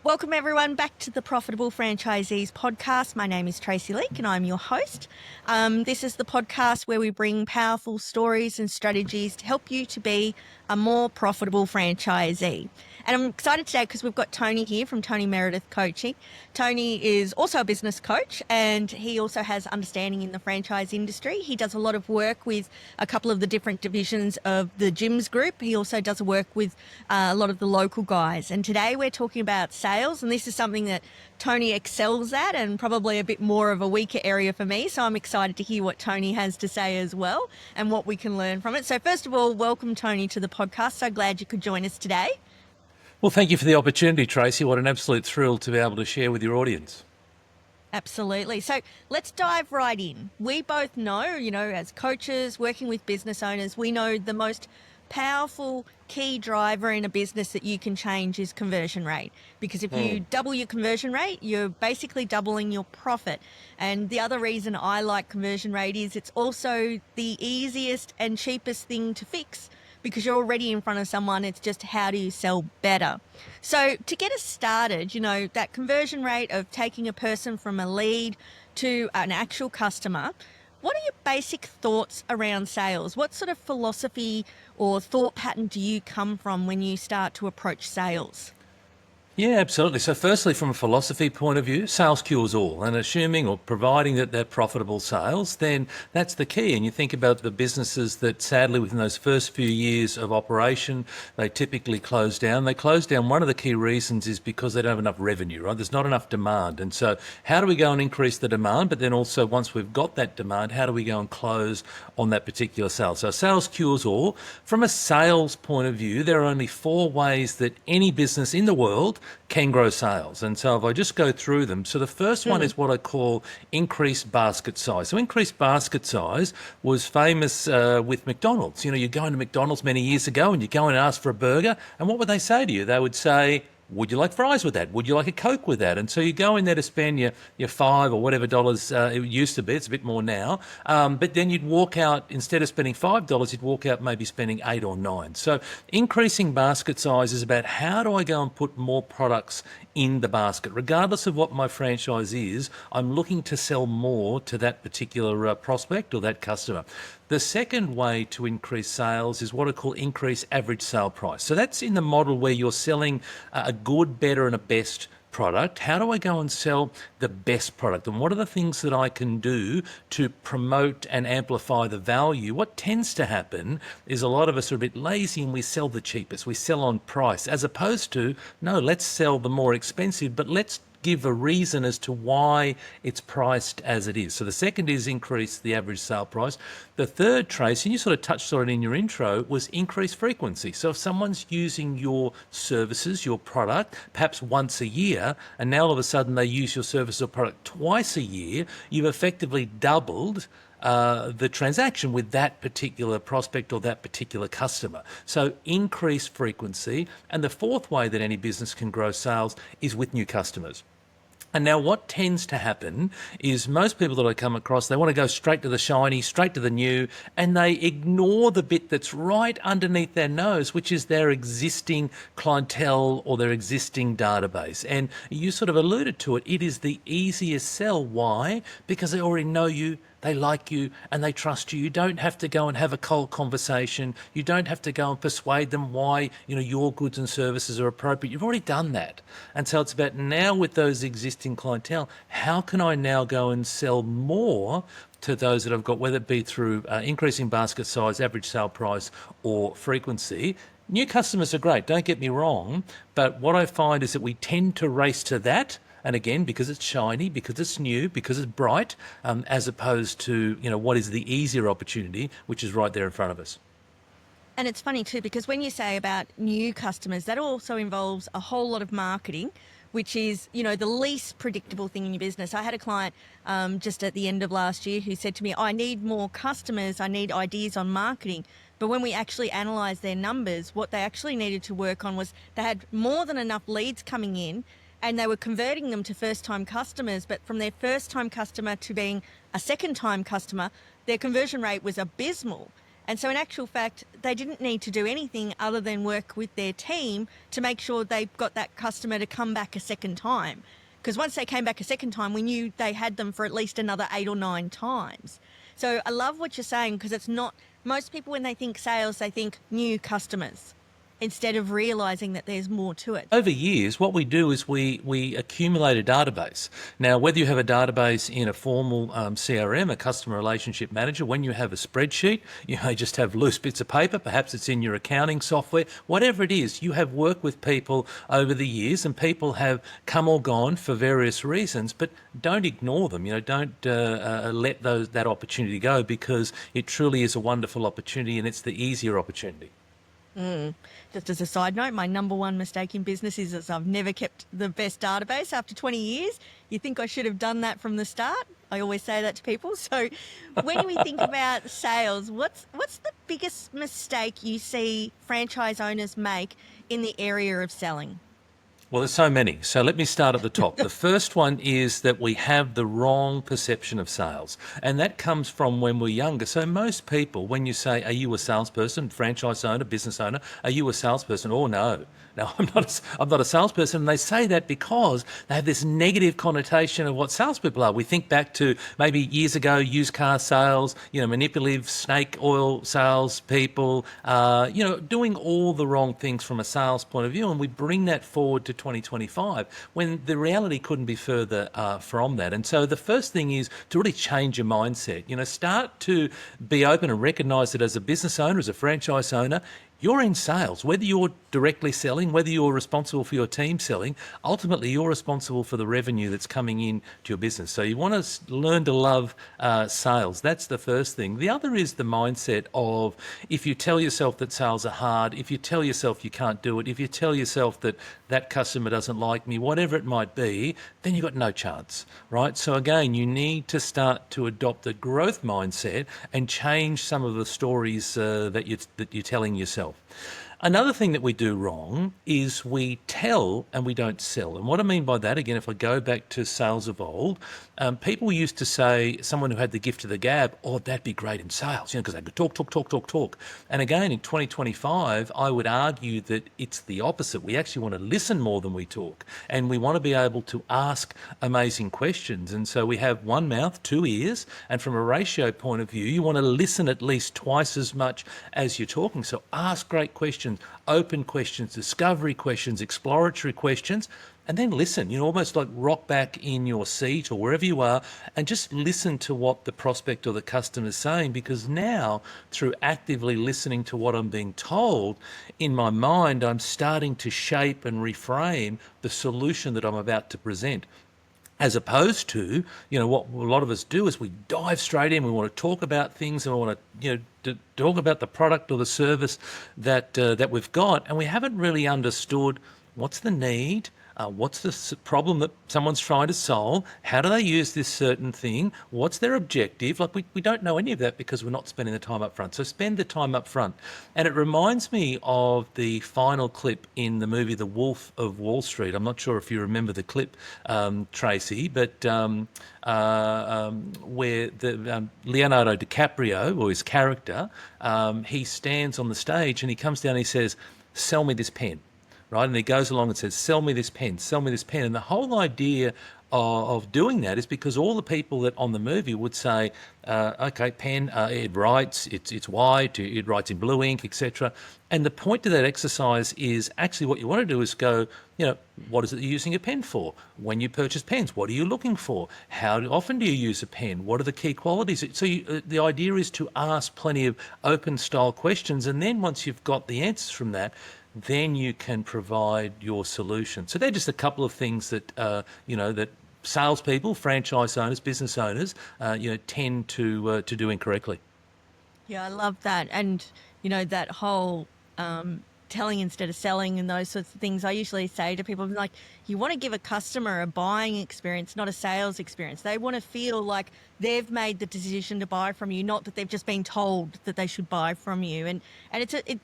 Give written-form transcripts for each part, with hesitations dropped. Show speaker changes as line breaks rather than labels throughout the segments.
Welcome everyone back to the Profitable Franchisees podcast. My name is Tracey Leak and I'm your host. This is the podcast where we bring powerful stories and strategies to help you to be a more profitable franchisee. And I'm excited today because we've got Tony here from Tony Meredith Coaching. Tony is also a business coach and he also has understanding in the franchise industry. He does a lot of work with a couple of the different divisions of the gyms group. He also does work with a lot of the local guys. And today we're talking about sales, and this is something that Tony excels at and probably a bit more of a weaker area for me. So I'm excited to hear what Tony has to say as well and what we can learn from it. So first of all, welcome Tony to the podcast. So glad you could join us today.
Well, thank you for the opportunity, Tracey. What an absolute thrill to be able to share with your audience.
Absolutely. So let's dive right in. We both know, as coaches working with business owners, we know the most powerful key driver in a business that you can change is conversion rate. Because if you double your conversion rate, you're basically doubling your profit. And the other reason I like conversion rate is it's also the easiest and cheapest thing to fix, because you're already in front of someone. It's just how do you sell better? So to get us started, that conversion rate of taking a person from a lead to an actual customer, what are your basic thoughts around sales? What sort of philosophy or thought pattern do you come from when you start to approach sales?
Yeah, absolutely. So firstly, from a philosophy point of view, sales cures all. And assuming or providing that they're profitable sales, then that's the key. And you think about the businesses that sadly within those first few years of operation, they typically close down. They close down, one of the key reasons is because they don't have enough revenue, right? There's not enough demand. And so how do we go and increase the demand? But then also once we've got that demand, how do we go and close on that particular sale? So sales cures all. From a sales point of view, there are only 4 ways that any business in the world can grow sales. And so if I just go through them, so the first one is what I call increased basket size. So increased basket size was famous with McDonald's. You go into McDonald's many years ago and you go in and ask for a burger, and what would they say to you? They would say, would you like fries with that? Would you like a Coke with that? And so you go in there to spend your $5 or whatever dollars it used to be. It's a bit more now. But then you'd walk out, instead of spending $5, you'd walk out maybe spending 8 or 9. So increasing basket size is about how do I go and put more products in the basket? Regardless of what my franchise is, I'm looking to sell more to that particular prospect or that customer. The second way to increase sales is what I call increase average sale price. So that's in the model where you're selling a good, better and a best product. How do I go and sell the best product? And what are the things that I can do to promote and amplify the value? What tends to happen is a lot of us are a bit lazy and we sell the cheapest. We sell on price, as opposed to, no, let's sell the more expensive, but let's give a reason as to why it's priced as it is. So the second is increase the average sale price. The third, Trace, and you sort of touched on it in your intro, was increase frequency. So if someone's using your services, your product, perhaps once a year, and now all of a sudden they use your service or product twice a year, you've effectively doubled the transaction with that particular prospect or that particular customer. So increase frequency. And the fourth way that any business can grow sales is with new customers. And now what tends to happen is most people that I come across, they want to go straight to the shiny, straight to the new, and they ignore the bit that's right underneath their nose, which is their existing clientele or their existing database. And you sort of alluded to it. It is the easiest sell. Why? Because they already know you. They like you and they trust you. You don't have to go and have a cold conversation. You don't have to go and persuade them why your goods and services are appropriate. You've already done that. And so it's about now with those existing clientele, how can I now go and sell more to those that I've got, whether it be through increasing basket size, average sale price or frequency. New customers are great, don't get me wrong, but what I find is that we tend to race to that. And again, because it's shiny, because it's new, because it's bright, as opposed to, what is the easier opportunity, which is right there in front of us.
And it's funny too, because when you say about new customers, that also involves a whole lot of marketing, which is, the least predictable thing in your business. I had a client just at the end of last year who said to me, I need more customers, I need ideas on marketing. But when we actually analysed their numbers, what they actually needed to work on was they had more than enough leads coming in, and they were converting them to first-time customers. But from their first-time customer to being a second-time customer, their conversion rate was abysmal. And so in actual fact, they didn't need to do anything other than work with their team to make sure they got that customer to come back a second time. Because once they came back a second time, we knew they had them for at least another 8 or 9 times. So I love what you're saying, because it's not, most people when they think sales, they think new customers instead of realizing that there's more to it.
Over years, what we do is we accumulate a database. Now, whether you have a database in a formal CRM, a customer relationship manager, when you have a spreadsheet, you may just have loose bits of paper, perhaps it's in your accounting software, whatever it is, you have worked with people over the years and people have come or gone for various reasons, but don't ignore them. Don't let that opportunity go, because it truly is a wonderful opportunity and it's the easier opportunity.
Just as a side note, my number one mistake in business is I've never kept the best database after 20 years. You think I should have done that from the start? I always say that to people. So when we think about sales, what's the biggest mistake you see franchise owners make in the area of selling?
Well, there's so many. So let me start at the top. The first one is that we have the wrong perception of sales. And that comes from when we're younger. So most people, when you say, are you a salesperson, franchise owner, business owner, are you a salesperson? Oh, no. No, I'm not a salesperson. And they say that because they have this negative connotation of what salespeople are. We think back to maybe years ago, used car sales, manipulative snake oil salespeople, doing all the wrong things from a sales point of view. And we bring that forward to 2025 when the reality couldn't be further from that. And so the first thing is to really change your mindset. Start to be open and recognize that as a business owner, as a franchise owner, you're in sales. Whether you're directly selling, whether you're responsible for your team selling, ultimately you're responsible for the revenue that's coming in to your business. So you want to learn to love sales. That's the first thing. The other is the mindset of, if you tell yourself that sales are hard, if you tell yourself you can't do it, if you tell yourself that that customer doesn't like me, whatever it might be, then you've got no chance, right? So again, you need to start to adopt a growth mindset and change some of the stories that you're telling yourself. Another thing that we do wrong is we tell and we don't sell. And what I mean by that, again, if I go back to sales of old, people used to say, someone who had the gift of the gab, oh, that'd be great in sales, because they could talk. And again, in 2025, I would argue that it's the opposite. We actually want to listen more than we talk. And we want to be able to ask amazing questions. And so we have one mouth, two ears. And from a ratio point of view, you want to listen at least twice as much as you're talking. So ask great questions, open questions, discovery questions, exploratory questions, and then listen, almost like rock back in your seat or wherever you are and just listen to what the prospect or the customer is saying, because now through actively listening to what I'm being told, in my mind, I'm starting to shape and reframe the solution that I'm about to present. As opposed to, what a lot of us do is we dive straight in. We want to talk about things and we want to, talk about the product or the service that we've got, and we haven't really understood what's the need, what's the problem that someone's trying to solve, how do they use this certain thing, what's their objective. Like we don't know any of that because we're not spending the time up front. So spend the time up front. And it reminds me of the final clip in the movie The Wolf of Wall Street. I'm not sure if you remember the clip, Tracey, but where the Leonardo DiCaprio, or his character, he stands on the stage and he comes down and he says, "Sell me this pen." Right? And he goes along and says, "Sell me this pen, sell me this pen." And the whole idea of doing that is because all the people that on the movie would say, okay, pen, it writes, it's white, it writes in blue ink, etc. And the point to that exercise is actually what you want to do is go, what is it you're using a pen for? When you purchase pens, what are you looking for? How often do you use a pen? What are the key qualities? So the idea is to ask plenty of open style questions. And then once you've got the answers from that, then you can provide your solution. So they're just a couple of things that, that salespeople, franchise owners, business owners, tend to do incorrectly.
Yeah, I love that. And, that whole telling instead of selling and those sorts of things, I usually say to people, like, you want to give a customer a buying experience, not a sales experience. They want to feel like they've made the decision to buy from you, not that they've just been told that they should buy from you. And it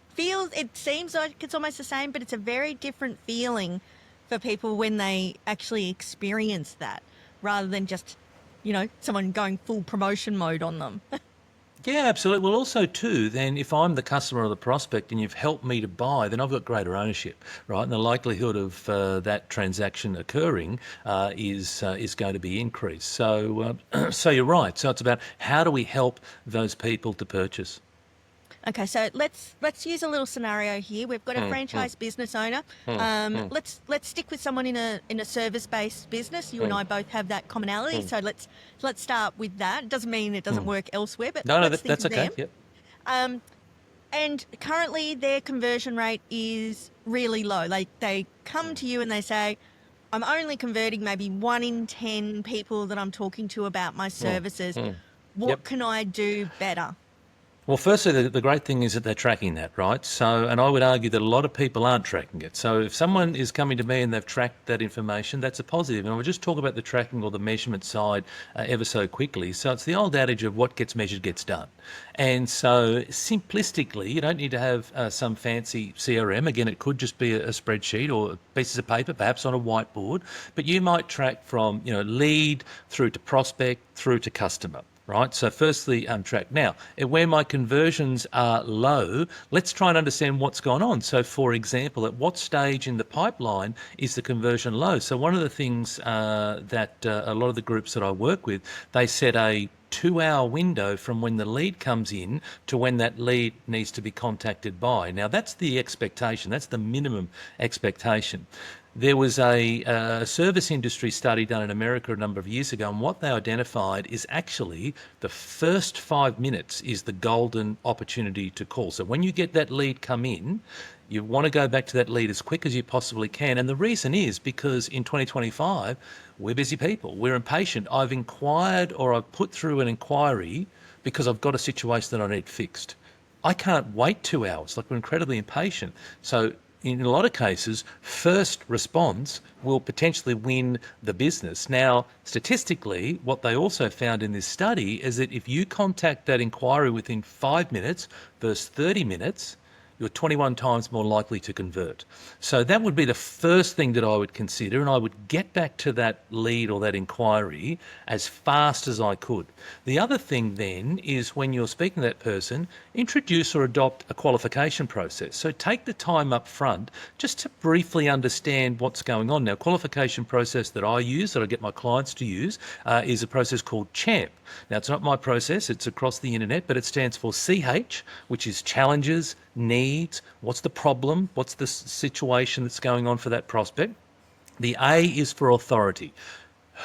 seems like it's almost the same, but it's a very different feeling for people when they actually experience that, rather than just, someone going full promotion mode on them.
Yeah, absolutely. Well, also too, then if I'm the customer or the prospect and you've helped me to buy, then I've got greater ownership, right? And the likelihood of that transaction occurring is going to be increased. So, so you're right. So it's about how do we help those people to purchase.
Okay, so let's use a little scenario here. We've got a
Mm, mm,
franchise business owner.
mm, mm,
Let's stick with someone in a service based business. You and
mm,
I both have that commonality.
mm,
So let's start with that. It doesn't mean it doesn't
mm.
work elsewhere, but
No, no,
let's think
that's
of them.
okay. Yep.
Um, and currently their conversion rate is really low. Like they come to you and they say, I'm only converting maybe 1 in 10 people that I'm talking to about my
Mm,
services.
mm. Yep.
What can I do better?
Well, firstly, the great thing is that they're tracking that, right? So, and I would argue that a lot of people aren't tracking it. So, if someone is coming to me and they've tracked that information, that's a positive. And I would just talk about the tracking or the measurement side ever so quickly. So, it's the old adage of what gets measured gets done. And so, simplistically, you don't need to have some fancy CRM. Again, it could just be a spreadsheet or pieces of paper, perhaps on a whiteboard. But you might track from, lead through to prospect through to customer. Right. So, firstly, track. Now, where my conversions are low, let's try and understand what's gone on. So, for example, at what stage in the pipeline is the conversion low? So, one of the things that a lot of the groups that I work with, they set a 2 hour window from when the lead comes in to when that lead needs to be contacted by. Now, that's the expectation. That's the minimum expectation. There was a service industry study done in America a number of years ago, and what they identified is actually the first 5 minutes is the golden opportunity to call. So when you get that lead come in, you want to go back to that lead as quick as you possibly can. And the reason is because in 2025, we're busy people, we're impatient. I've inquired or I've put through an inquiry because I've got a situation that I need fixed. I can't wait 2 hours. Like, we're incredibly impatient. So in a lot of cases, first response will potentially win the business. Now, statistically, what they also found in this study is that if you contact that inquiry within 5 minutes versus 30 minutes, you're 21 times more likely to convert. So that would be the first thing that I would consider, and I would get back to that lead or that inquiry as fast as I could. The other thing then is when you're speaking to that person, introduce or adopt a qualification process. So take the time up front just to briefly understand what's going on. Now, qualification process that I use, that I get my clients to use, is a process called CHAMP. Now, it's not my process, it's across the internet, but it stands for CH, which is challenges, needs, what's the problem, what's the situation that's going on for that prospect. The A is for authority.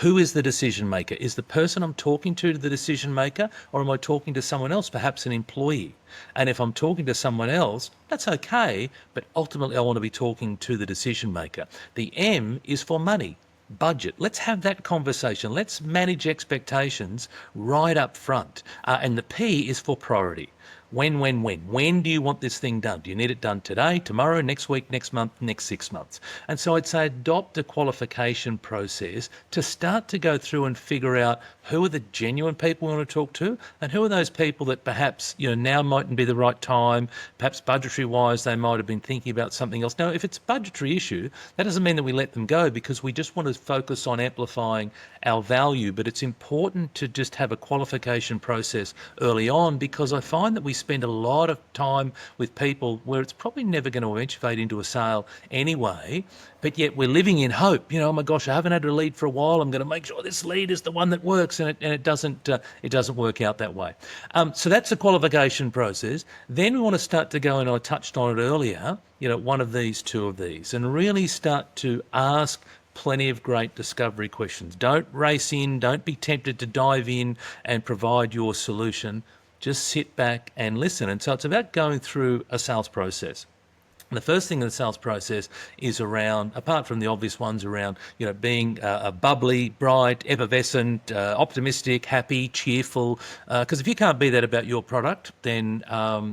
Who is the decision maker? Is the person I'm talking to the decision maker, or am I talking to someone else, perhaps an employee? And if I'm talking to someone else, that's okay, but ultimately I want to be talking to the decision maker. The M is for money. Budget. Let's have that conversation. Let's manage expectations right up front. And the P is for priority. When? When do you want this thing done? Do you need it done today, tomorrow, next week, next month, next 6 months? And so I'd say adopt a qualification process to start to go through and figure out who are the genuine people we want to talk to and who are those people that perhaps, now mightn't be the right time, perhaps budgetary wise, they might have been thinking about something else. Now, if it's a budgetary issue, that doesn't mean that we let them go because we just want to focus on amplifying our value, but it's important to just have a qualification process early on because I find that we spend a lot of time with people where it's probably never going to eventuate into a sale anyway, but yet we're living in hope. Oh my gosh, I haven't had a lead for a while. I'm going to make sure this lead is the one that works, and it doesn't work out that way. So that's a qualification process. Then we want to start to go, and I touched on it earlier. One of these, two of these, and really start to ask plenty of great discovery questions. Don't race in, don't be tempted to dive in and provide your solution. Just sit back and listen. And so it's about going through a sales process. The first thing in the sales process is around, apart from the obvious ones around, being a bubbly, bright, effervescent, optimistic, happy, cheerful. Because if you can't be that about your product, then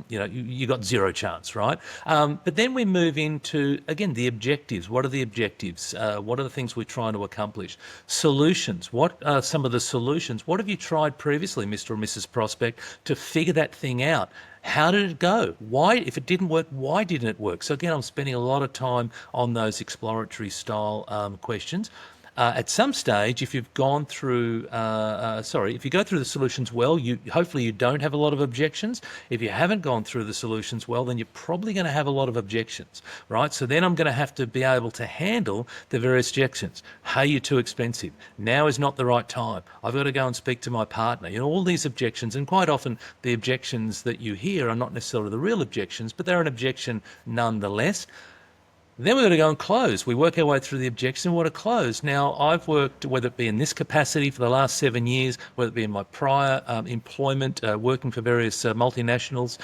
you got zero chance, right? But then we move into again the objectives. What are the objectives? What are the things we're trying to accomplish? Solutions. What are some of the solutions? What have you tried previously, Mr. or Mrs. Prospect, to figure that thing out? How did it go? Why, if it didn't work, why didn't it work? So again, I'm spending a lot of time on those exploratory style questions. At some stage, if you've gone through, if you go through the solutions well, hopefully you don't have a lot of objections. If you haven't gone through the solutions well, then you're probably going to have a lot of objections, right? So then I'm going to have to be able to handle the various objections. Hey, you're too expensive. Now is not the right time. I've got to go and speak to my partner. All these objections, and quite often the objections that you hear are not necessarily the real objections, but they're an objection nonetheless. Then we've got to go and close. We work our way through the objection. We want to close. Now, I've worked, whether it be in this capacity for the last 7 years, whether it be in my prior employment, working for various multinationals,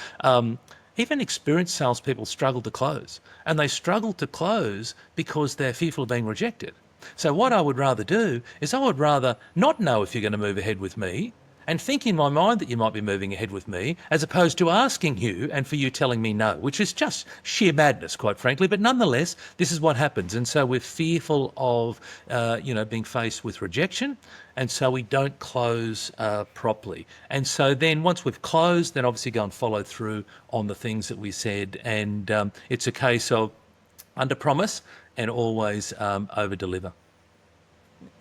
even experienced salespeople struggle to close. And they struggle to close because they're fearful of being rejected. So what I would rather do is I would rather not know if you're going to move ahead with me and think in my mind that you might be moving ahead with me, as opposed to asking you and for you telling me no, which is just sheer madness, quite frankly. But nonetheless, this is what happens. And so we're fearful of, being faced with rejection. And so we don't close properly. And so then once we've closed, then obviously go and follow through on the things that we said. And it's a case of under promise and always over deliver.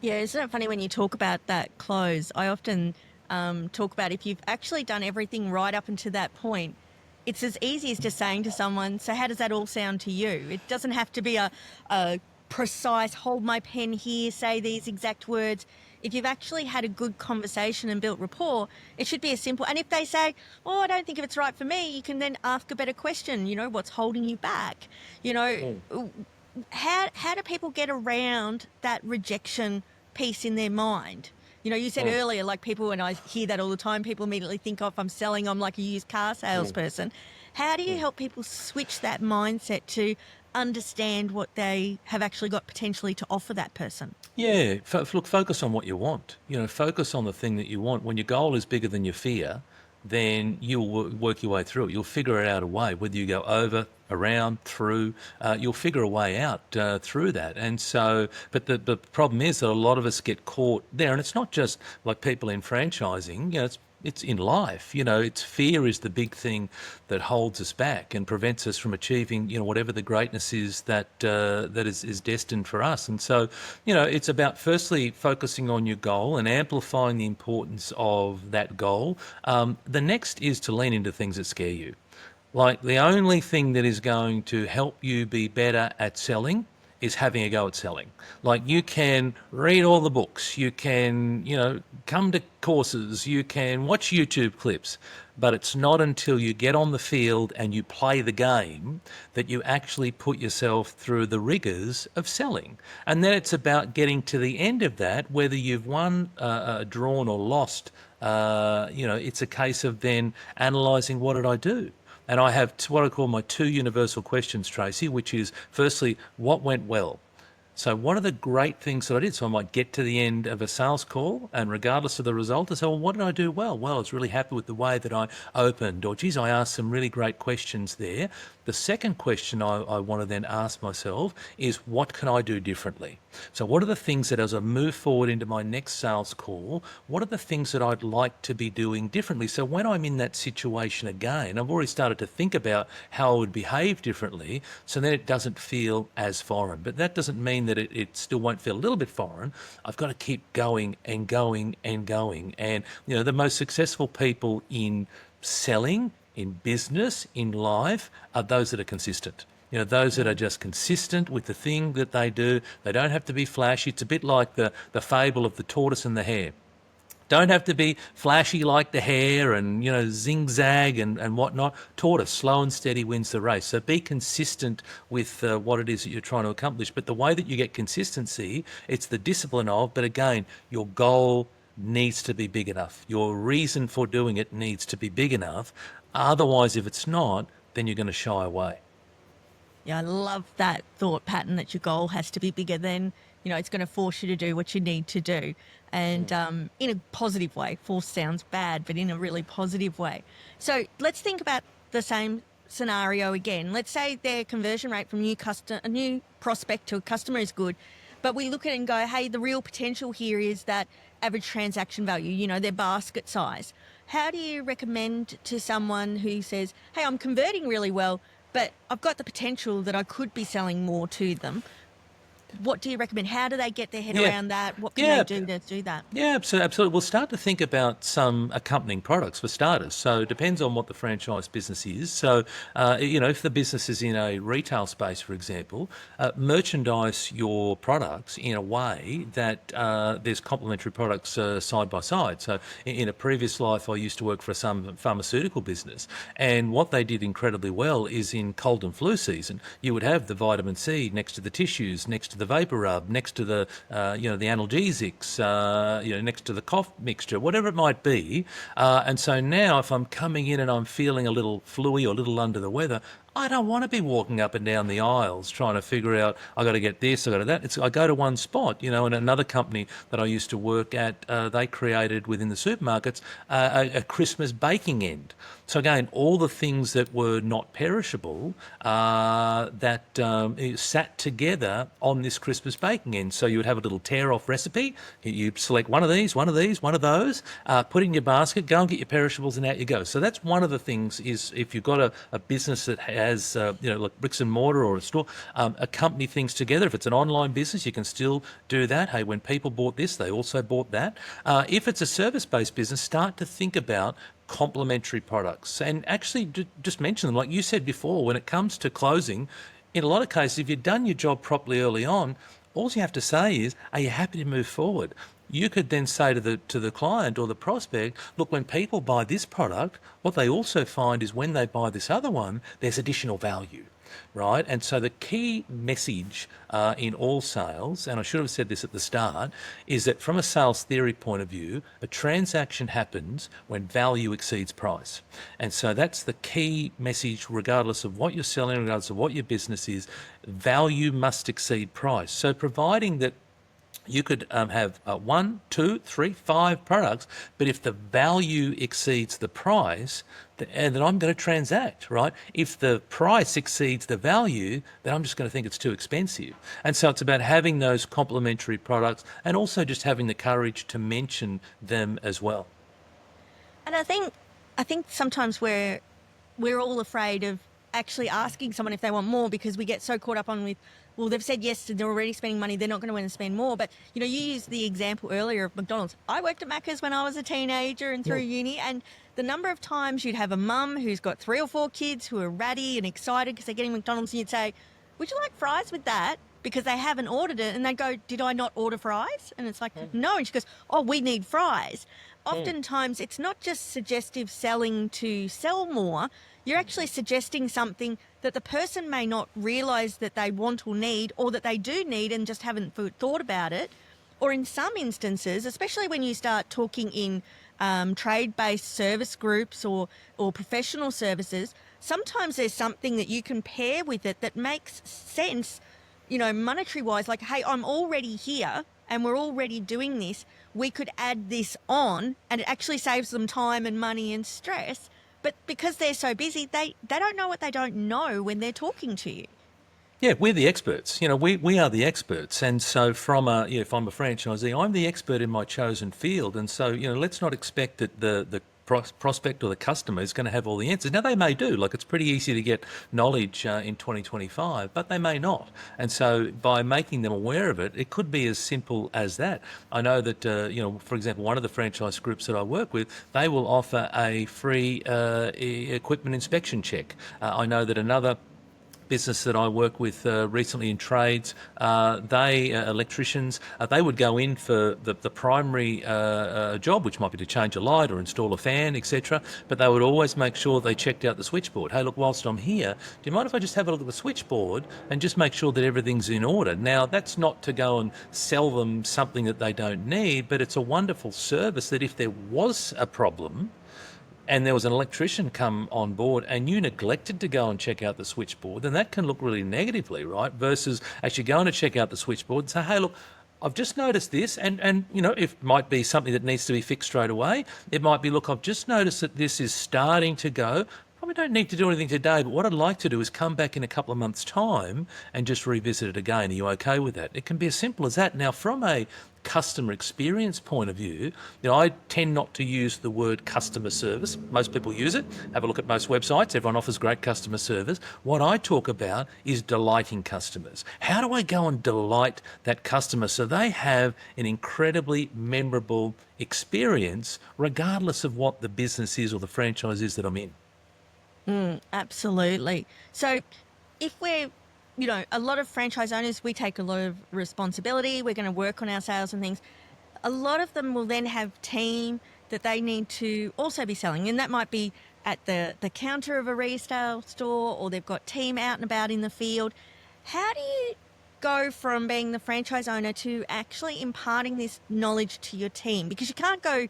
Yeah, isn't it funny when you talk about that close? I often talk about if you've actually done everything right up until that point, it's as easy as just saying to someone, so how does that all sound to you? It doesn't have to be a precise, hold my pen here, say these exact words. If you've actually had a good conversation and built rapport, it should be as simple. And if they say, oh, I don't think if it's right for me, you can then ask a better question, what's holding you back? How do people get around that rejection piece in their mind? You said earlier, like people, and I hear that all the time, people immediately think, oh, if I'm like a used car salesperson. How do you help people switch that mindset to understand what they have actually got potentially to offer that person?
Yeah, look, focus on what you want. Focus on the thing that you want. When your goal is bigger than your fear, then you'll work your way through it. You'll figure it out a way, whether you go over, around, through, you'll figure a way out through that. And so, but the problem is that a lot of us get caught there, and it's not just like people in franchising, it's in life. It's fear is the big thing that holds us back and prevents us from achieving, whatever the greatness is that is destined for us. And so, it's about firstly focusing on your goal and amplifying the importance of that goal. The next is to lean into things that scare you. Like the only thing that is going to help you be better at selling is having a go at selling. Like you can read all the books, you can, come to courses, you can watch YouTube clips, but it's not until you get on the field and you play the game that you actually put yourself through the rigors of selling. And then it's about getting to the end of that, whether you've won, drawn or lost, it's a case of then analysing, what did I do? And I have what I call my 2 universal questions, Tracey, which is firstly, what went well? So what are the great things that I did? So I might get to the end of a sales call and regardless of the result, I say, well, what did I do well? Well, I was really happy with the way that I opened, or geez, I asked some really great questions there. The second question I want to then ask myself is, what can I do differently? So what are the things that as I move forward into my next sales call, what are the things that I'd like to be doing differently? So when I'm in that situation again, I've already started to think about how I would behave differently, so then it doesn't feel as foreign. But that doesn't mean that it still won't feel a little bit foreign. I've got to keep going and going and going. And, the most successful people in selling, in business, in life, are those that are consistent. Those that are just consistent with the thing that they do. They don't have to be flashy. It's a bit like the fable of the tortoise and the hare. Don't have to be flashy like the hare and, zig-zag and whatnot. Tortoise, slow and steady wins the race. So be consistent with what it is that you're trying to accomplish. But the way that you get consistency, it's the discipline of, but again, your goal needs to be big enough. Your reason for doing it needs to be big enough. Otherwise, if it's not, then you're going to shy away.
Yeah, I love that thought pattern that your goal has to be bigger than, it's going to force you to do what you need to do. And in a positive way. Force sounds bad, but in a really positive way. So let's think about the same scenario again. Let's say their conversion rate from a new prospect to a customer is good, but we look at it and go, hey, the real potential here is that average transaction value, their basket size. How do you recommend to someone who says, hey, I'm converting really well, but I've got the potential that I could be selling more to them? what do you recommend? How do they get their head
Yeah,
around that? What can they
yeah.
do to do that?
Yeah, absolutely. We'll start to think about some accompanying products for starters. So it depends on what the franchise business is. So, if the business is in a retail space, for example, merchandise your products in a way that there's complementary products side by side. So in a previous life, I used to work for some pharmaceutical business, and what they did incredibly well is in cold and flu season, you would have the vitamin C next to the tissues, next to the vapor rub, next to the analgesics, next to the cough mixture, whatever it might be. And so now, if I'm coming in and I'm feeling a little fluey or a little under the weather, I don't want to be walking up and down the aisles trying to figure out, I got to get this, I got to that. I go to one spot, and another company that I used to work at, they created within the supermarkets a Christmas baking end. So again, all the things that were not perishable that sat together on this Christmas baking end. So you would have a little tear-off recipe. You select one of these, one of these, one of those, put it in your basket, go and get your perishables, and out you go. So that's one of the things is if you've got a business that has, like bricks and mortar or a store, accompany things together. If it's an online business, you can still do that. Hey, when people bought this, they also bought that. If it's a service-based business, start to think about complementary products and actually just mention them. Like you said before, when it comes to closing, in a lot of cases, if you've done your job properly early on, all you have to say is, are you happy to move forward? You could then say to the client or the prospect, look, when people buy this product, what they also find is when they buy this other one, there's additional value, right? And so the key message in all sales, and I should have said this at the start, is that from a sales theory point of view, a transaction happens when value exceeds price. And so that's the key message, regardless of what you're selling, regardless of what your business is, value must exceed price. So providing that you could have one, two, three, five products, but if the value exceeds the price, then I'm going to transact, right? If the price exceeds the value, then I'm just going to think it's too expensive. And so it's about having those complementary products and also just having the courage to mention them as well.
And I think sometimes we're all afraid of actually asking someone if they want more because we get so caught up on with, well, they've said yes, they're already spending money, they're not going to want to spend more. But, you used the example earlier of McDonald's. I worked at Macca's when I was a teenager and through uni, and the number of times you'd have a mum who's got 3 or 4 kids who are ratty and excited because they're getting McDonald's, and you'd say, would you like fries with that? Because they haven't ordered it, and they'd go, did I not order fries? And it's like, no. And she goes, oh, we need fries. Oftentimes, it's not just suggestive selling to sell more. You're actually suggesting something that the person may not realise that they want or need, or that they do need and just haven't thought about it. Or in some instances, especially when you start talking in trade-based service groups or professional services, sometimes there's something that you can pair with it that makes sense, monetary-wise. Like, hey, I'm already here and we're already doing this. We could add this on, and it actually saves them time and money and stress. But because they're so busy, they don't know what they don't know when they're talking to you.
Yeah, we're the experts. We are the experts. And so if I'm a franchisee, I'm the expert in my chosen field. And so, let's not expect that the prospect or the customer is going to have all the answers. Now, they may do. Like, it's pretty easy to get knowledge in 2025, but they may not. And so by making them aware of it, it could be as simple as that. I know that, for example, one of the franchise groups that I work with, they will offer a free equipment inspection check. I know that another business that I work with recently in trades, they electricians, they would go in for the primary job, which might be to change a light or install a fan, etc. But they would always make sure they checked out the switchboard. Hey, look, whilst I'm here, do you mind if I just have a look at the switchboard and just make sure that everything's in order? Now, that's not to go and sell them something that they don't need, but it's a wonderful service that if there was a problem, and there was an electrician come on board and you neglected to go and check out the switchboard, then that can look really negatively, right? Versus actually going to check out the switchboard and say, hey, look, I've just noticed this, and it might be something that needs to be fixed straight away. It might be, look, I've just noticed that this is starting to go. Probably don't need to do anything today, but what I'd like to do is come back in a couple of months' time and just revisit it again. Are you okay with that? It can be as simple as that. Now, from a customer experience point of view, I tend not to use the word customer service. Most people use it. Have a look at most websites. Everyone offers great customer service. What I talk about is delighting customers. How do I go and delight that customer so they have an incredibly memorable experience, regardless of what the business is or the franchise is that I'm in?
Absolutely. So if we're, a lot of franchise owners, we take a lot of responsibility. We're going to work on our sales and things. A lot of them will then have team that they need to also be selling. And that might be at the counter of a retail store, or they've got team out and about in the field. How do you go from being the franchise owner to actually imparting this knowledge to your team? Because you can't go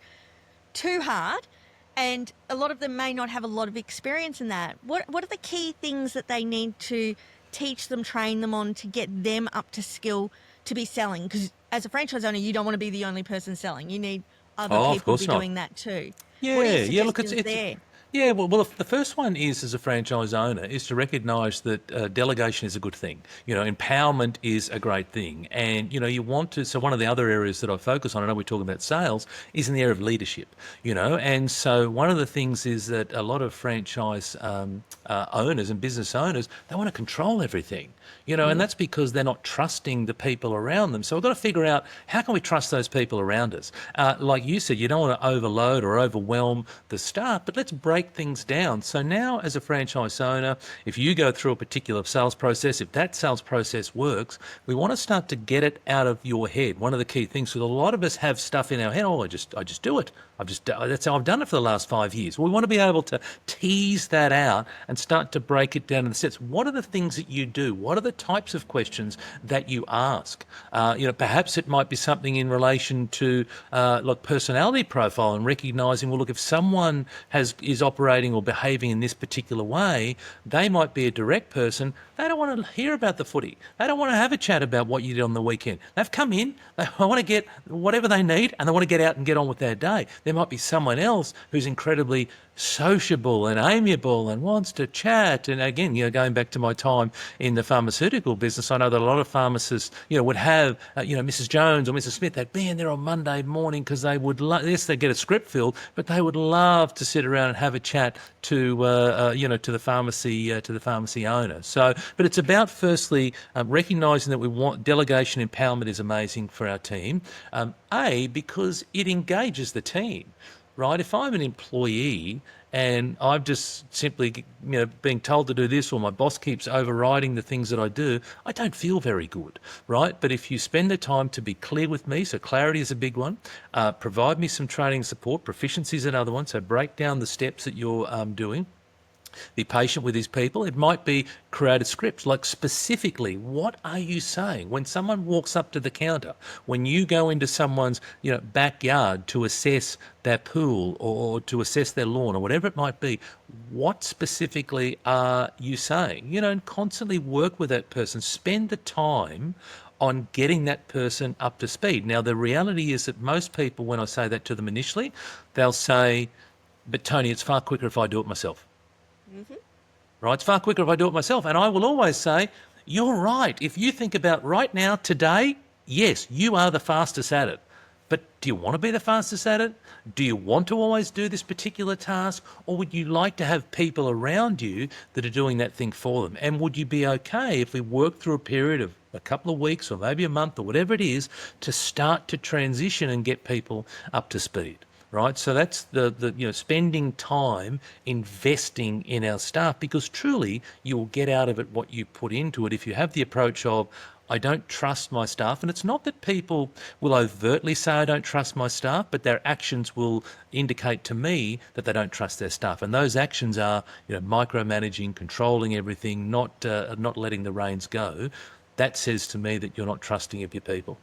too hard, and a lot of them may not have a lot of experience in that. What are the key things that they need to teach them, train them on to get them up to skill to be selling? Because as a franchise owner, you don't want to be the only person selling. You need other
Oh, of
people to
course
be
not.
doing that too. What are your
Yeah. Look,
suggestions there?
yeah. Well, the first one is as a franchise owner is to recognise that delegation is a good thing. Empowerment is a great thing, and you want to. So one of the other areas that I focus on, I know we're talking about sales, is in the area of leadership. And so one of the things is that a lot of franchise owners and business owners, they want to control everything. And that's because they're not trusting the people around them. So we've got to figure out, how can we trust those people around us? Like you said, you don't want to overload or overwhelm the staff, but let's break things down. So now, as a franchise owner, if you go through a particular sales process, if that sales process works, we want to start to get it out of your head. One of the key things, because a lot of us have stuff in our head, I just do it. That's how I've done it for the last 5 years. Well, we want to be able to tease that out and start to break it down into steps. What are the things that you do? What are the types of questions that you ask? Perhaps it might be something in relation to like personality profile, and recognising, well, look, if someone is operating or behaving in this particular way, they might be a direct person. They don't want to hear about the footy. They don't want to have a chat about what you did on the weekend. They've come in, they want to get whatever they need, and they want to get out and get on with their day. There might be someone else who's incredibly sociable and amiable and wants to chat. And again, going back to my time in the pharmaceutical business, I know that a lot of pharmacists, would have, Mrs. Jones or Mrs. Smith, they'd be in there on Monday morning because they would, yes, they get a script filled, but they would love to sit around and have a chat to the pharmacy owner. So, but it's about firstly recognising that we want delegation. Empowerment is amazing for our team. Because it engages the team. Right? If I'm an employee and I'm just simply, being told to do this, or my boss keeps overriding the things that I do, I don't feel very good, right? But if you spend the time to be clear with me, so clarity is a big one, provide me some training support, proficiency is another one, so break down the steps that you're doing. Be patient with these people. It might be create a script, like specifically, what are you saying? When someone walks up to the counter, when you go into someone's backyard to assess their pool or to assess their lawn or whatever it might be, what specifically are you saying? And constantly work with that person. Spend the time on getting that person up to speed. Now, the reality is that most people, when I say that to them initially, they'll say, but Tony, it's far quicker if I do it myself. Right? It's far quicker if I do it myself. And I will always say, you're right. If you think about right now, today, yes, you are the fastest at it. But do you want to be the fastest at it? Do you want to always do this particular task? Or would you like to have people around you that are doing that thing for them? And would you be okay if we work through a period of a couple of weeks or maybe a month or whatever it is to start to transition and get people up to speed? Right, so that's the spending time investing in our staff, because truly you will get out of it what you put into it. If you have the approach of, I don't trust my staff, and it's not that people will overtly say I don't trust my staff, but their actions will indicate to me that they don't trust their staff, and those actions are micromanaging, controlling everything, not letting the reins go. That says to me that you're not trusting of your people.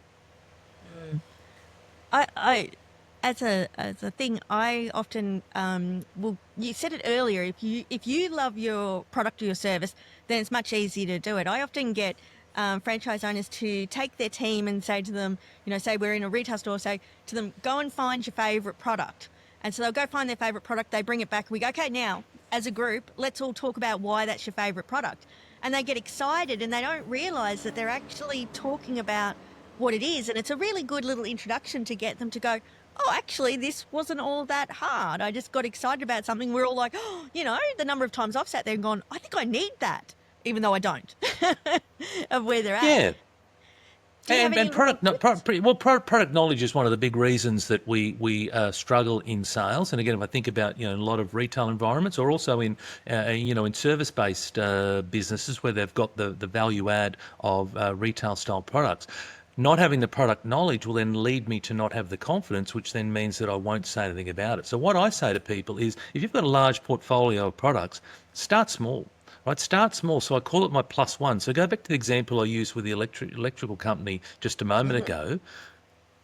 I as a thing, I often will. You said it earlier. If you love your product or your service, then it's much easier to do it. I often get franchise owners to take their team and say to them, say we're in a retail store, say to them, go and find your favourite product. And so they'll go find their favourite product. They bring it back. We go, okay, now as a group, let's all talk about why that's your favorite product. And they get excited and they don't realize that they're actually talking about what it is. And it's a really good little introduction to get them to go, oh, actually, this wasn't all that hard. I just got excited about something. We're all like, oh, the number of times I've sat there and gone, I think I need that, even though I don't, of where they're at.
Yeah.
Do you have any
And
little tips?
product knowledge is one of the big reasons that we struggle in sales. And again, if I think about a lot of retail environments, or also in in service based businesses where they've got the value add of retail style products. Not having the product knowledge will then lead me to not have the confidence, which then means that I won't say anything about it. So what I say to people is, if you've got a large portfolio of products, start small. Right, start small. So I call it my plus one. So go back to the example I used with the electrical company just a moment ago.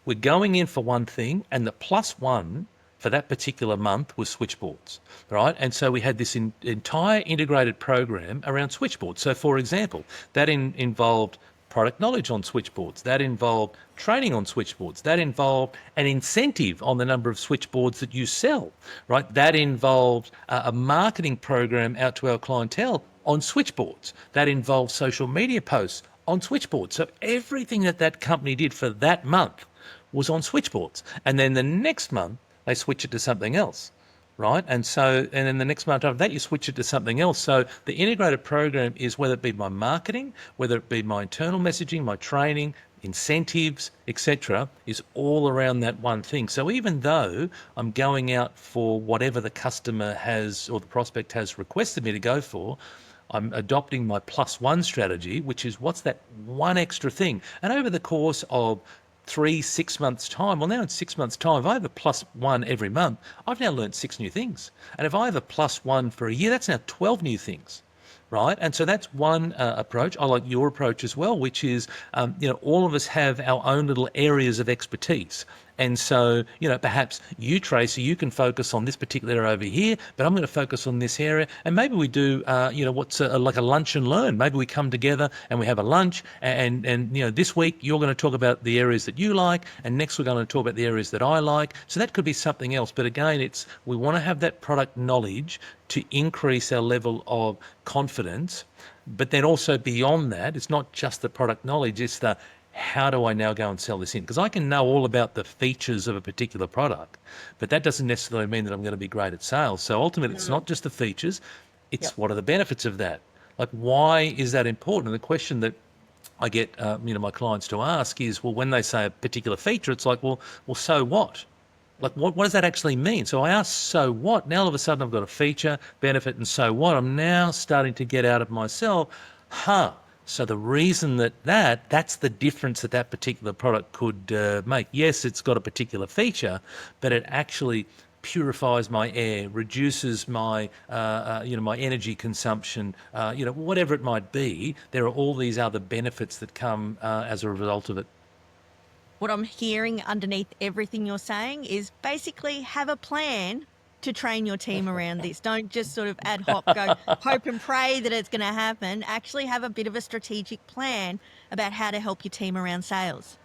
We're going in for one thing, and the plus one for that particular month was switchboards, right? And so we had this entire integrated program around switchboards. So, for example, that involved product knowledge on switchboards, that involved training on switchboards, that involved an incentive on the number of switchboards that you sell, right? That involved a marketing program out to our clientele on switchboards, that involved social media posts on switchboards. So everything that company did for that month was on switchboards. And then the next month, they switch it to something else, right? And then the next month after that, you switch it to something else. So the integrated program is, whether it be my marketing, whether it be my internal messaging, my training, incentives, etc., is all around that one thing. So even though I'm going out for whatever the customer has or the prospect has requested me to go for, I'm adopting my plus one strategy, which is, what's that one extra thing? And over the course of 6 months' time, well, now in 6 months' time, if I have a plus one every month, I've now learned 6 new things. And if I have a plus one for a year, that's now 12 new things. Right. And so that's one approach. I like your approach as well, which is, all of us have our own little areas of expertise. And so, perhaps you, Tracey, you can focus on this particular area over here, but I'm going to focus on this area. And maybe we do, what's like a lunch and learn. Maybe we come together and we have a lunch, and this week you're going to talk about the areas that you like, and next we're going to talk about the areas that I like. So that could be something else. But again, we want to have that product knowledge to increase our level of confidence. But then also beyond that, it's not just the product knowledge, it's the, how do I now go and sell this in? Because I can know all about the features of a particular product, but that doesn't necessarily mean that I'm going to be great at sales. So ultimately, it's not just the features, it's what are the benefits of that? Like, why is that important? And the question that I get my clients to ask is, well, when they say a particular feature, it's like, well, so what? Like, what does that actually mean? So I ask, so what? Now all of a sudden I've got a feature, benefit, and so what? I'm now starting to get out of myself, so the reason that's the difference that particular product could make. Yes, it's got a particular feature, but it actually purifies my air, reduces my my energy consumption, whatever it might be. There are all these other benefits that come as a result of it.
What I'm hearing underneath everything you're saying is basically have a plan to train your team around this. Don't just sort of ad hoc go hope and pray that it's going to happen. Actually have a bit of a strategic plan about how to help your team around sales.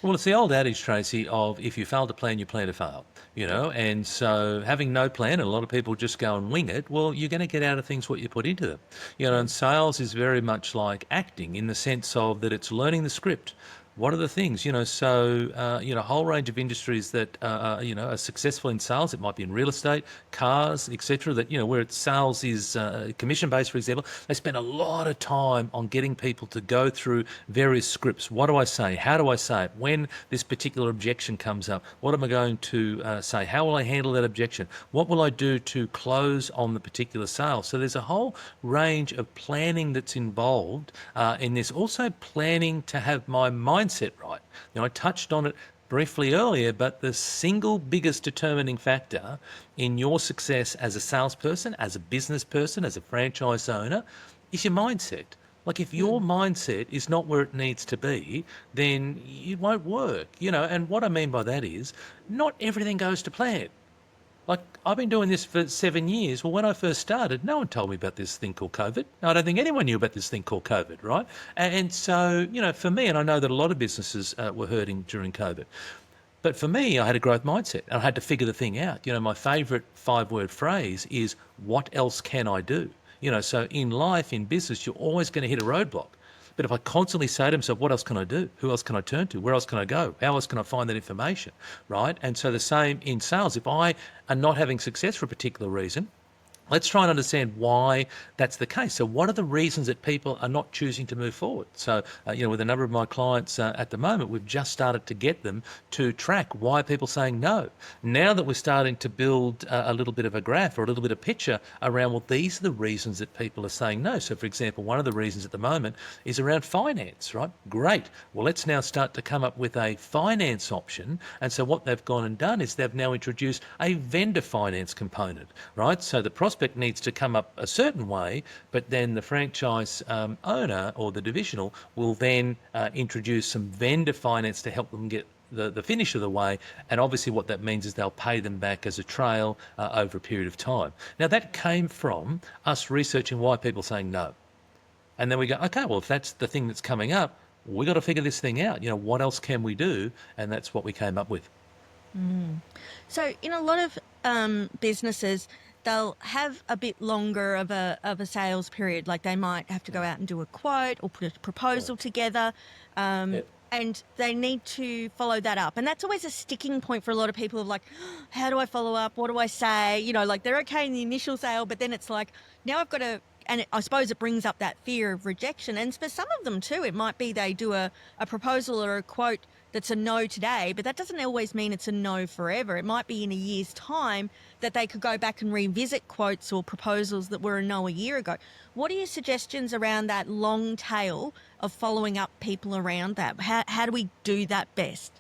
Well, it's the old adage, Tracey, of if you fail to plan, you plan to fail, and so having no plan, and a lot of people just go and wing it, well, you're going to get out of things what you put into them. And sales is very much like acting, in the sense of that it's learning the script. What are the things, so, a whole range of industries that, are successful in sales. It might be in real estate, cars, etc., that, where sales is commission-based, for example. They spend a lot of time on getting people to go through various scripts. What do I say? How do I say it? When this particular objection comes up, what am I going to say? How will I handle that objection? What will I do to close on the particular sale? So there's a whole range of planning that's involved in this. Also planning to have my mindset right. I touched on it briefly earlier, but the single biggest determining factor in your success as a salesperson, as a business person, as a franchise owner, is your mindset. Like, if your mindset is not where it needs to be, then it won't work. And what I mean by that is, not everything goes to plan. Like, I've been doing this for 7 years. Well, when I first started, no one told me about this thing called COVID. I don't think anyone knew about this thing called COVID, right? And so, for me, and I know that a lot of businesses were hurting during COVID, But for me, I had a growth mindset and I had to figure the thing out. My favorite 5-word phrase is, what else can I do? So in life, in business, you're always going to hit a roadblock. But if I constantly say to myself, what else can I do? Who else can I turn to? Where else can I go? How else can I find that information? Right? And so the same in sales. If I am not having success for a particular reason, let's try and understand why that's the case. So what are the reasons that people are not choosing to move forward? So, with a number of my clients at the moment, we've just started to get them to track why are people saying no. Now that we're starting to build a little bit of a graph or a little bit of picture around, well, these are the reasons that people are saying no. So, for example, one of the reasons at the moment is around finance, right? Great. Well, let's now start to come up with a finance option. And so what they've gone and done is they've now introduced a vendor finance component, right? So the prospect needs to come up a certain way, but then the franchise owner or the divisional will then introduce some vendor finance to help them get the finish of the way. And obviously what that means is they'll pay them back as a trail over a period of time. Now that came from us researching why people are saying no. And then we go, okay, well, if that's the thing that's coming up, we got to figure this thing out. What else can we do? And that's what we came up with.
So in a lot of businesses, they'll have a bit longer of a sales period. Like they might have to go out and do a quote or put a proposal together.
Yep.
And they need to follow that up. And that's always a sticking point for a lot of people of like, how do I follow up? What do I say? Like they're okay in the initial sale, but then it's like, now I've got to, and I suppose it brings up that fear of rejection. And for some of them too, it might be they do a proposal or a quote that's a no today, but that doesn't always mean it's a no forever. It might be in a year's time that they could go back and revisit quotes or proposals that were a no a year ago. What are your suggestions around that long tail of following up people around that? How do we do that best?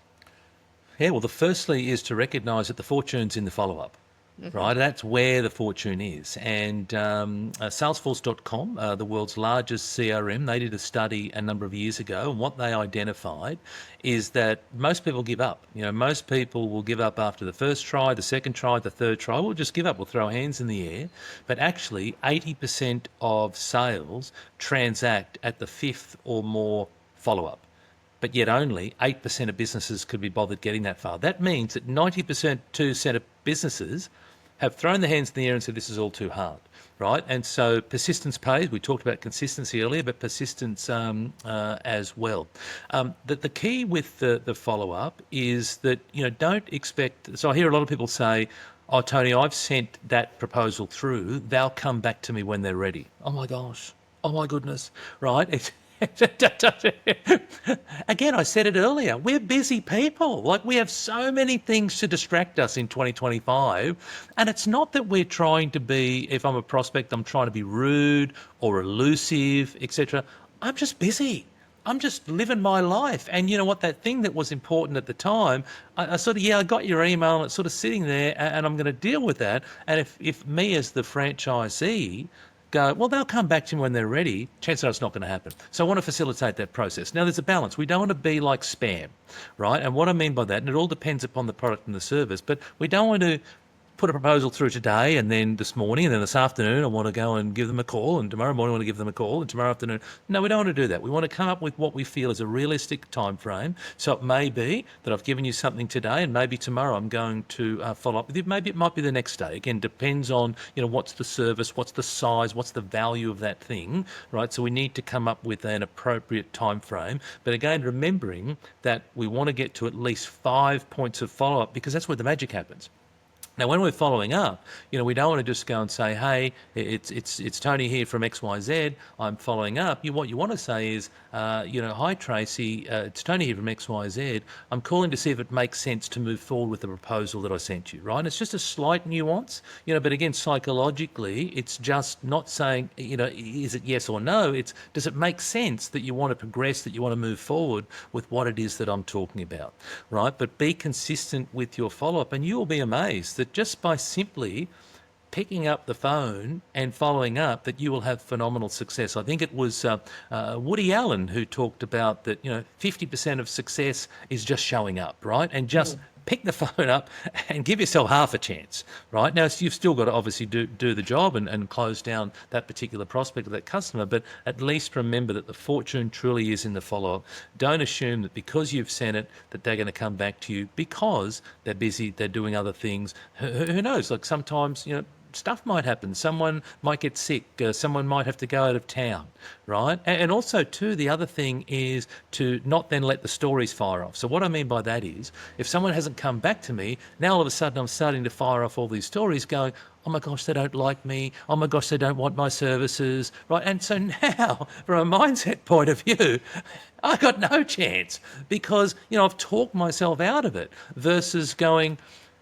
Yeah, well, the firstly is to recognise that the fortune's in the follow-up. Right, that's where the fortune is. And Salesforce.com, the world's largest CRM, they did a study a number of years ago, and what they identified is that most people give up. Most people will give up after the first try, the second try, the third try. We'll just give up. We'll throw our hands in the air. But actually, 80% of sales transact at the fifth or more follow-up. But yet only 8% of businesses could be bothered getting that far. That means that 90% of businesses have thrown their hands in the air and said, this is all too hard, right? And so persistence pays. We talked about consistency earlier, but persistence as well. The key with the follow-up is that, don't expect... So I hear a lot of people say, oh, Tony, I've sent that proposal through. They'll come back to me when they're ready. Oh, my gosh. Oh, my goodness, right? Again, I said it earlier, we're busy people. Like we have so many things to distract us in 2025. And it's not that we're trying to be, if I'm a prospect, I'm trying to be rude or elusive, etc. I'm just busy. I'm just living my life. And you know what, that thing that was important at the time, I sort of, I got your email and it's sort of sitting there and I'm going to deal with that. And if me as the franchisee go, well, they'll come back to me when they're ready, chances are it's not going to happen. So I want to facilitate that process. Now, there's a balance. We don't want to be like spam, right? And what I mean by that, and it all depends upon the product and the service, but we don't want to put a proposal through today and then this morning and then this afternoon I want to go and give them a call and tomorrow morning I want to give them a call and tomorrow afternoon. No, we don't want to do that. We want to come up with what we feel is a realistic time frame. So it may be that I've given you something today and maybe tomorrow I'm going to follow up with you. Maybe it might be the next day. Again, depends on, what's the service, what's the size, what's the value of that thing, right? So we need to come up with an appropriate time frame. But again, remembering that we want to get to at least 5 points of follow-up because that's where the magic happens. Now, when we're following up, we don't want to just go and say, hey, it's Tony here from XYZ, I'm following up. What you want to say is, hi, Tracey, it's Tony here from XYZ. I'm calling to see if it makes sense to move forward with the proposal that I sent you, right? It's just a slight nuance, but again, psychologically, it's just not saying, is it yes or no? It's, does it make sense that you want to progress, that you want to move forward with what it is that I'm talking about, right? But be consistent with your follow-up and you'll be amazed that just by simply picking up the phone and following up that you will have phenomenal success. I think it was Woody Allen who talked about that, 50% of success is just showing up, right? And just pick the phone up and give yourself half a chance, right? Now, you've still got to obviously do the job and close down that particular prospect or that customer, but at least remember that the fortune truly is in the follow-up. Don't assume that because you've sent it that they're going to come back to you because they're busy, they're doing other things. Who knows? Like sometimes, stuff might happen. Someone might get sick. Someone might have to go out of town, right? And also, too, the other thing is to not then let the stories fire off. So what I mean by that is, if someone hasn't come back to me, now all of a sudden I'm starting to fire off all these stories going, oh my gosh, they don't like me. Oh my gosh, they don't want my services, right? And so now, from a mindset point of view, I got no chance because, I've talked myself out of it versus going,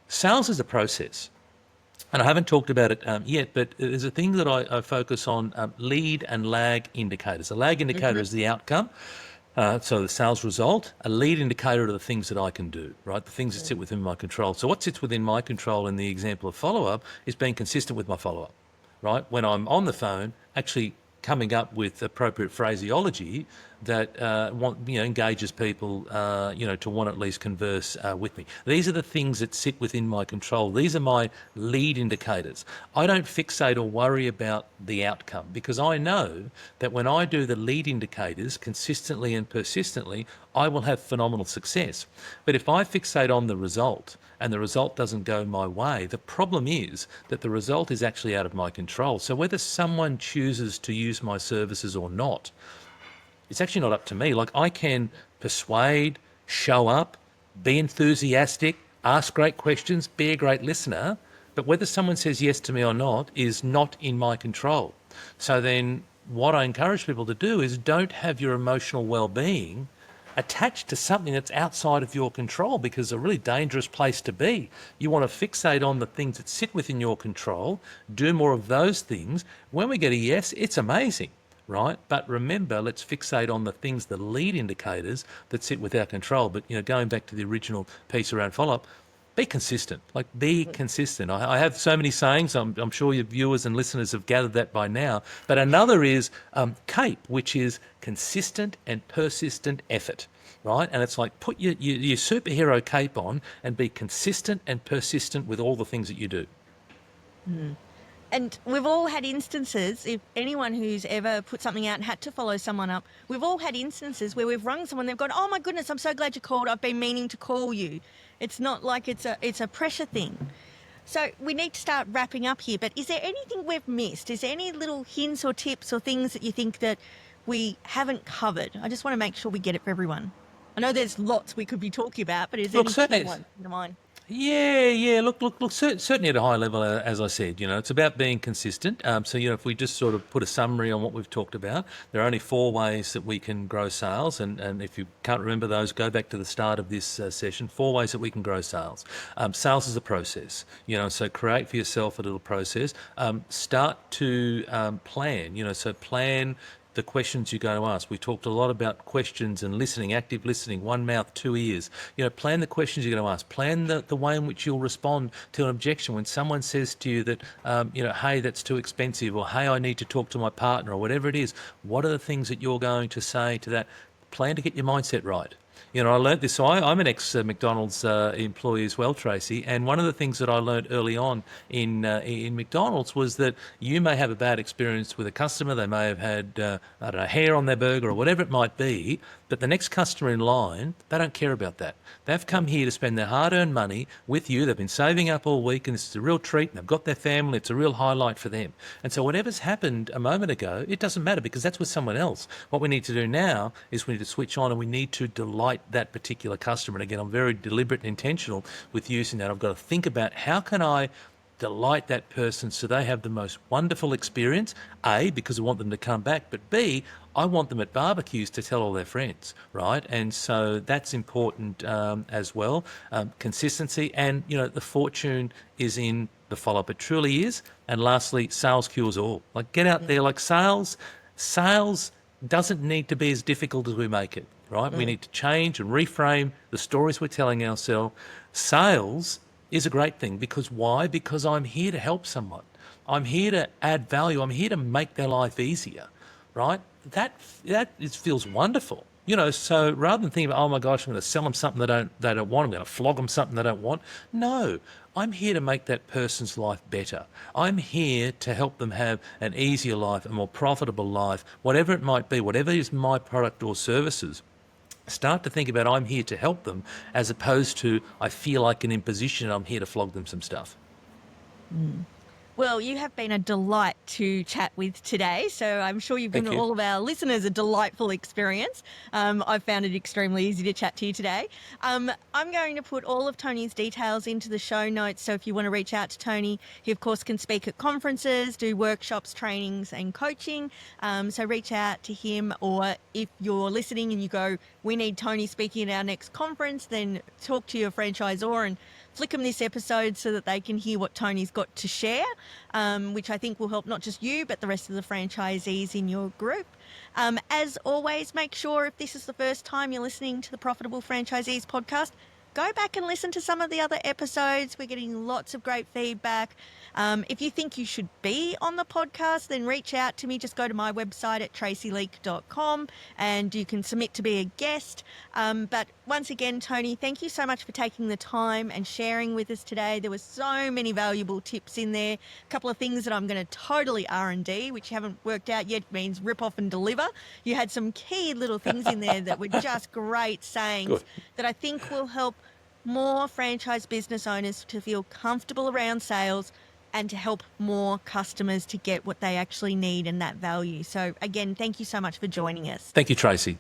sales is a process. And I haven't talked about it yet, but there's a thing that I focus on, lead and lag indicators. A lag indicator is the outcome, so the sales result. A lead indicator are the things that I can do, right? The things that sit within my control. So what sits within my control in the example of follow-up is being consistent with my follow-up, right? When I'm on the phone, actually coming up with appropriate phraseology that engages people, to want to at least converse with me. These are the things that sit within my control. These are my lead indicators. I don't fixate or worry about the outcome because I know that when I do the lead indicators consistently and persistently, I will have phenomenal success. But if I fixate on the result and the result doesn't go my way, the problem is that the result is actually out of my control. So whether someone chooses to use my services or not, it's actually not up to me. Like I can persuade, show up, be enthusiastic, ask great questions, be a great listener, but whether someone says yes to me or not is not in my control. So then what I encourage people to do is don't have your emotional well-being attached to something that's outside of your control because it's a really dangerous place to be. You want to fixate on the things that sit within your control, do more of those things. When we get a yes, it's amazing, right? But remember, let's fixate on the things, the lead indicators that sit with our control. But, going back to the original piece around follow-up, be consistent. Like, be consistent. I have so many sayings. I'm sure your viewers and listeners have gathered that by now. But another is CAPE, which is consistent and persistent effort, right? And it's like put your superhero cape on and be consistent and persistent with all the things that you do.
And we've all had instances, if anyone who's ever put something out and had to follow someone up, we've all had instances where we've rung someone, they've gone, oh my goodness, I'm so glad you called. I've been meaning to call you. It's not like it's a pressure thing. So we need to start wrapping up here, but is there anything we've missed? Is there any little hints or tips or things that you think that we haven't covered? I just want to make sure we get it for everyone. I know there's lots we could be talking about, but is there any one in mind?
Yeah. Look. Certainly at a high level, as I said, it's about being consistent. So, if we just sort of put a summary on what we've talked about, there are only 4 ways that we can grow sales. And if you can't remember those, go back to the start of this session. 4 ways that we can grow sales. Sales is a process, so create for yourself a little process. Start to plan, so plan the questions you're going to ask. We talked a lot about questions and listening, active listening, 1 mouth, 2 ears. Plan the questions you're going to ask. Plan the way in which you'll respond to an objection when someone says to you that, hey, that's too expensive, or hey, I need to talk to my partner, or whatever it is. What are the things that you're going to say to that? Plan to get your mindset right. I learned this. So I'm an ex-McDonald's employee as well, Tracey. And one of the things that I learned early on in McDonald's was that you may have a bad experience with a customer. They may have had, hair on their burger or whatever it might be. But the next customer in line, they don't care about that. They've come here to spend their hard-earned money with you. They've been saving up all week, and it's a real treat. And they've got their family. It's a real highlight for them. And so whatever's happened a moment ago, it doesn't matter because that's with someone else. What we need to do now is we need to switch on and we need to delight that particular customer. And again, I'm very deliberate and intentional with using that. I've got to think about how can I delight that person so they have the most wonderful experience, A, because I want them to come back, but B, I want them at barbecues to tell all their friends, right? And so that's important as well. Consistency and, the fortune is in the follow-up. It truly is. And lastly, sales cures all. Like get out there, like sales doesn't need to be as difficult as we make it, right? We need to change and reframe the stories we're telling ourselves. Sales is a great thing because why? Because I'm here to help someone. I'm here to add value. I'm here to make their life easier, right? That feels wonderful. So rather than thinking, oh my gosh, I'm going to sell them something they don't want, I'm going to flog them something they don't want. No, I'm here to make that person's life better. I'm here to help them have an easier life, a more profitable life, whatever it might be, whatever is my product or services. Start to think about I'm here to help them as opposed to I feel like an imposition, I'm here to flog them some stuff.
Well, you have been a delight to chat with today, so I'm sure you've
Thank
given
you.
all of our listeners a delightful experience. I've found it extremely easy to chat to you today. I'm going to put all of Tony's details into the show notes, so if you want to reach out to Tony, he of course can speak at conferences, do workshops, trainings and coaching. So reach out to him, or if you're listening and you go, we need Tony speaking at our next conference, then talk to your franchisor and flick them this episode so that they can hear what Tony's got to share, which I think will help not just you, but the rest of the franchisees in your group. As always, make sure if this is the first time you're listening to the Profitable Franchisees podcast, go back and listen to some of the other episodes. We're getting lots of great feedback. If you think you should be on the podcast, then reach out to me. Just go to my website at traceyleak.com and you can submit to be a guest. But once again, Tony, thank you so much for taking the time and sharing with us today. There were so many valuable tips in there. A couple of things that I'm going to totally R&D, which you haven't worked out yet, means rip off and deliver. You had some key little things in there that were just great sayings
Good.
that I think will help more franchise business owners to feel comfortable around sales and to help more customers to get what they actually need and that value. So again, thank you so much for joining us.
Thank you, Tracy.